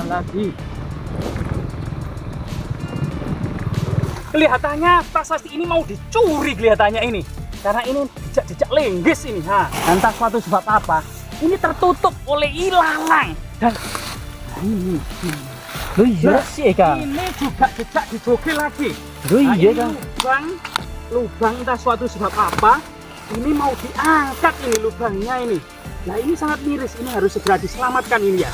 lagi. Kelihatannya prasasti ini mau dicuri kelihatannya ini. Karena ini jejak-jejak linggis ini. Entah suatu sebab apa. Ini tertutup oleh ilalang. Dan ini. Loh iya sih Kang. Ini juga jejak dijogel lagi. Loh iya Kang. Lubang entah suatu sebab apa. Ini mau diangkat ini lubangnya ini. Nah ini sangat miris. Ini harus segera diselamatkan ini ya.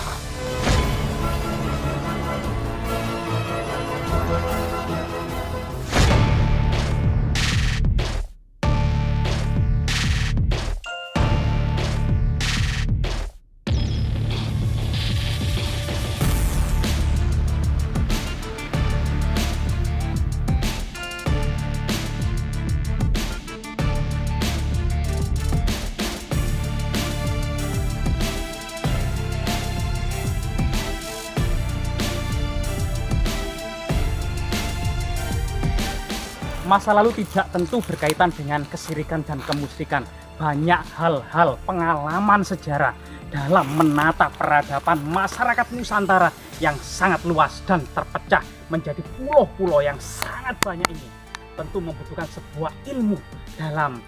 Masa lalu tidak tentu berkaitan dengan kesirikan dan kemusyrikan. Banyak hal-hal pengalaman sejarah dalam menata peradaban masyarakat Nusantara yang sangat luas dan terpecah menjadi pulau-pulau yang sangat banyak ini. Tentu membutuhkan sebuah ilmu dalam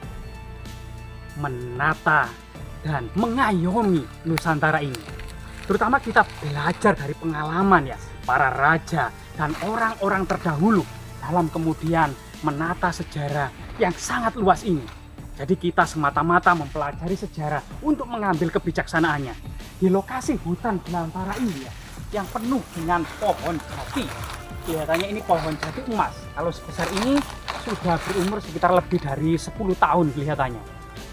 menata dan mengayomi Nusantara ini. Terutama kita belajar dari pengalaman ya para raja dan orang-orang terdahulu dalam kemudian menata sejarah yang sangat luas ini. Jadi kita semata-mata mempelajari sejarah untuk mengambil kebijaksanaannya. Di lokasi hutan belantara ini ya, yang penuh dengan pohon jati. Kelihatannya ini pohon jati emas. Kalau sebesar ini sudah berumur sekitar lebih dari 10 tahun kelihatannya.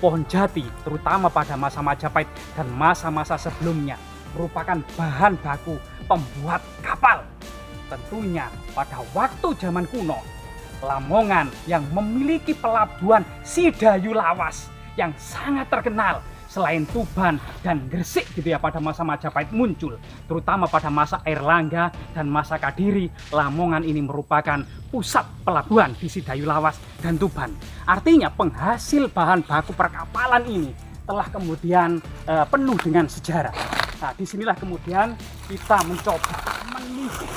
Pohon jati terutama pada masa Majapahit dan masa-masa sebelumnya merupakan bahan baku pembuat kapal. Tentunya pada waktu zaman kuno Lamongan yang memiliki pelabuhan Sidayu Lawas yang sangat terkenal selain Tuban dan Gresik gitu ya pada masa Majapahit muncul, terutama pada masa Airlangga dan masa Kadiri. Lamongan ini merupakan pusat pelabuhan di Sidayu Lawas dan Tuban. Artinya penghasil bahan baku perkapalan ini telah kemudian penuh dengan sejarah. Nah, disinilah kemudian kita mencoba menelisik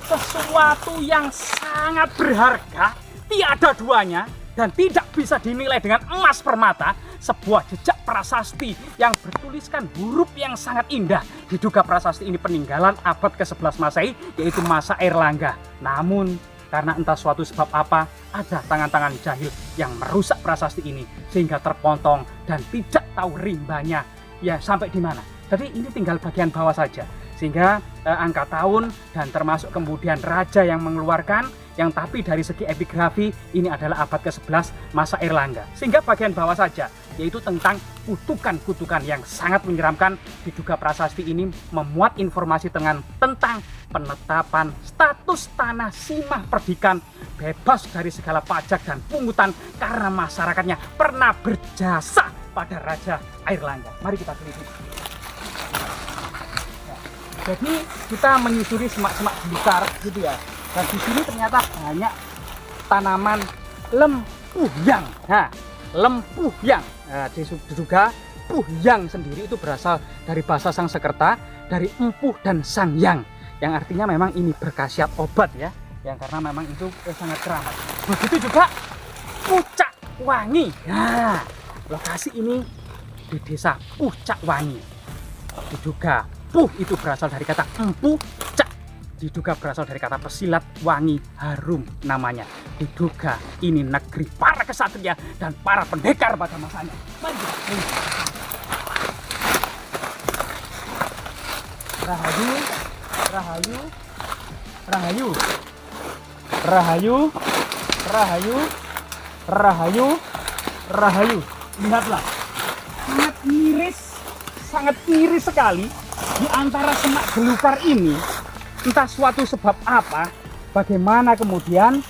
sesuatu yang sangat berharga, tiada duanya, dan tidak bisa dinilai dengan emas permata. Sebuah jejak prasasti yang bertuliskan huruf yang sangat indah. Diduga prasasti ini peninggalan abad ke-11 Masehi, yaitu masa Airlangga. Namun karena entah suatu sebab apa, ada tangan-tangan jahil yang merusak prasasti ini sehingga terpontong dan tidak tahu rimbanya ya sampai di mana. Jadi ini tinggal bagian bawah saja. Sehingga angka tahun dan termasuk kemudian raja yang mengeluarkan, yang tapi dari segi epigrafi ini adalah abad ke-11 masa Airlangga. Sehingga bagian bawah saja, yaitu tentang kutukan-kutukan yang sangat menyeramkan. Diduga prasasti ini memuat informasi tentang penetapan status tanah Simah Perdikan bebas dari segala pajak dan pungutan karena masyarakatnya pernah berjasa pada Raja Airlangga. Mari kita teliti. Jadi kita menyusuri semak-semak belukar gitu ya. Dan di sini ternyata banyak tanaman lempuyang. Nah, lempuyang. Nah, diduga puyang sendiri itu berasal dari bahasa Sangsekerta dari empuh dan sangyang, yang artinya memang ini berkhasiat obat ya. Yang karena memang itu sangat keramat. Begitu juga pucak wangi. Nah, lokasi ini di desa Pucak Wangi. Diduga puh itu berasal dari kata empu, cak diduga berasal dari kata pesilat, wangi, harum namanya. Diduga ini negeri para kesatria dan para pendekar pada masanya. Mari kita lihat. Rahayu, rahayu, rahayu, rahayu, rahayu, rahayu, rahayu. Lihatlah, sangat miris sekali. Di antara semak belukar ini, entah suatu sebab apa, bagaimana kemudian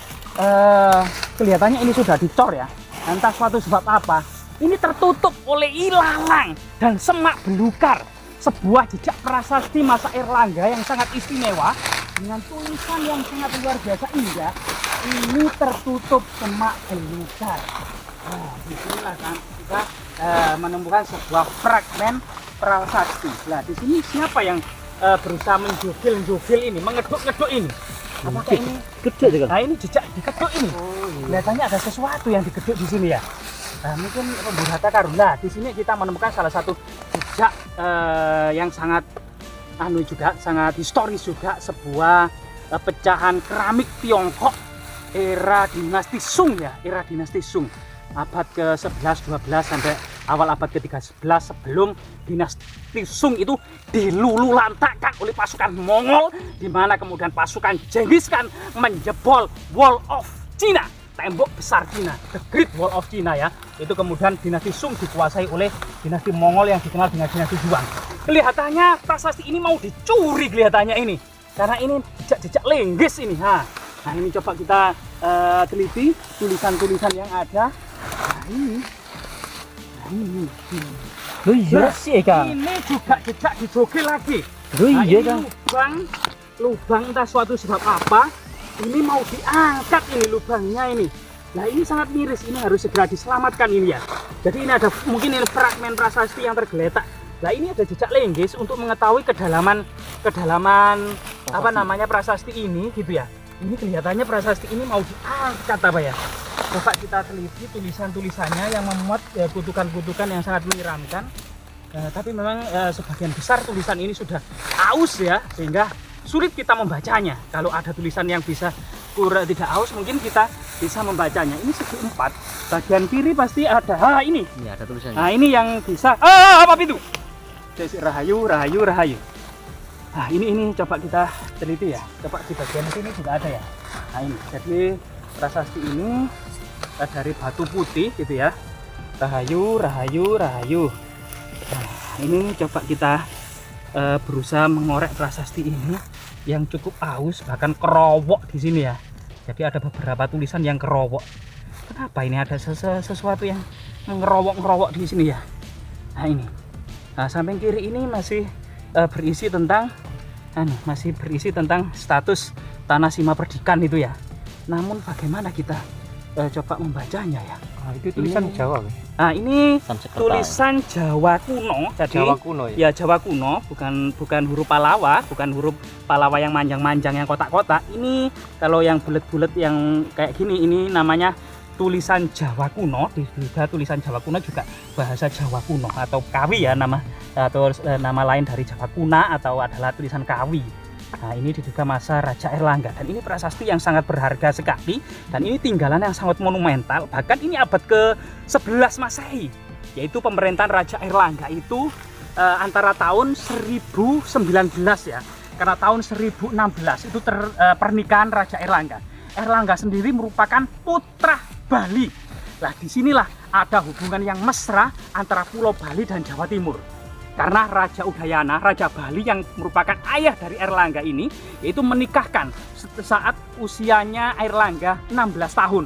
kelihatannya ini sudah dicor ya. Entah suatu sebab apa, ini tertutup oleh ilalang dan semak belukar. Sebuah jejak prasasti masa Airlangga yang sangat istimewa dengan tulisan yang sangat luar biasa indah. Ini tertutup semak belukar. Nah, disinilah kan kita menemukan sebuah fragmen prasasti. Nah, di sini siapa yang berusaha menjogil ini, mengeduk-ngeduk ini. Apakah ini? Gede sih, Kang. Nah, ini jejak dikeduk ini. Kelihatannya ada sesuatu yang dikeduk di sini ya. Nah, mungkin Bung Hatta Karuna. Di sini kita menemukan salah satu jejak yang sangat sangat historis juga, sebuah pecahan keramik Tiongkok era dinasti Sung ya, era dinasti Sung. Abad ke-11, 12 sampai awal abad ke-13 sebelum dinasti Sung itu dilululantakkan oleh pasukan Mongol, di mana kemudian pasukan Genghis Khan menjebol Wall of China, tembok besar Cina, The Great Wall of China ya. Itu kemudian dinasti Sung dikuasai oleh dinasti Mongol yang dikenal dengan dinasti Juang. Kelihatannya prasasti ini mau dicuri kelihatannya ini, karena ini jejak-jejak linggis ini. Nah ini coba kita teliti tulisan-tulisan yang ada. Loh iya sih, Kang. Ini juga jejak dijogil lagi. Loh iya, Ini Kang. lubang entah suatu sebab apa. Ini mau diangkat ini lubangnya ini. Nah ini sangat miris, ini harus segera diselamatkan ini ya. Jadi ini ada mungkin ini fragmen prasasti yang tergeletak. Nah ini ada jejak linggis untuk mengetahui kedalaman apa namanya prasasti ini gitu ya. Ini kelihatannya prasasti ini mau diangkat apa ya. Coba kita teliti tulisan-tulisannya yang memuat kutukan-kutukan yang sangat menyeramkan. Tapi memang sebagian besar tulisan ini sudah aus ya, sehingga sulit kita membacanya. Kalau ada tulisan yang bisa tidak aus, mungkin kita bisa membacanya. Ini segi 4, bagian kiri pasti ada. Ini. Ini ada tulisannya. Nah ini yang bisa. Apa itu? Rahayu. Nah ini coba kita teliti ya. Coba di bagian sini juga ada ya. Nah ini. Jadi prasasti ini dari batu putih gitu ya. Rahayu. Nah, ini coba kita berusaha mengorek prasasti ini yang cukup aus, bahkan kerowok di sini ya. Jadi ada beberapa tulisan yang kerowok. Kenapa ini ada sesuatu yang ngerowok di sini ya? Nah ini. Nah, samping kiri ini masih berisi tentang status tanah Sima Perdikan itu ya. Namun bagaimana kita coba membacanya ya? Itu tulisan ini, Jawa. Nah ini Sanskerta. tulisan Jawa kuno. Jadi Jawa kuno ya. Ya Jawa kuno, bukan huruf Palawa, bukan huruf Palawa yang manjang-manjang yang kotak-kotak. Ini kalau yang bulat-bulat yang kayak gini ini namanya tulisan Jawa kuno. Juga tulisan Jawa kuno juga bahasa Jawa kuno atau Kawi ya nama lain dari Jawa kuna atau adalah tulisan Kawi. Nah ini diduga masa Raja Airlangga, dan ini prasasti yang sangat berharga sekali, dan ini tinggalan yang sangat monumental. Bahkan ini abad ke-11 Masehi, yaitu pemerintahan Raja Airlangga itu antara tahun 1019 ya, karena tahun 1016 itu pernikahan Raja Airlangga. Airlangga sendiri merupakan putra Bali. Nah disinilah ada hubungan yang mesra antara Pulau Bali dan Jawa Timur. Karena Raja Udayana, Raja Bali yang merupakan ayah dari Airlangga ini, yaitu menikahkan saat usianya Airlangga 16 tahun.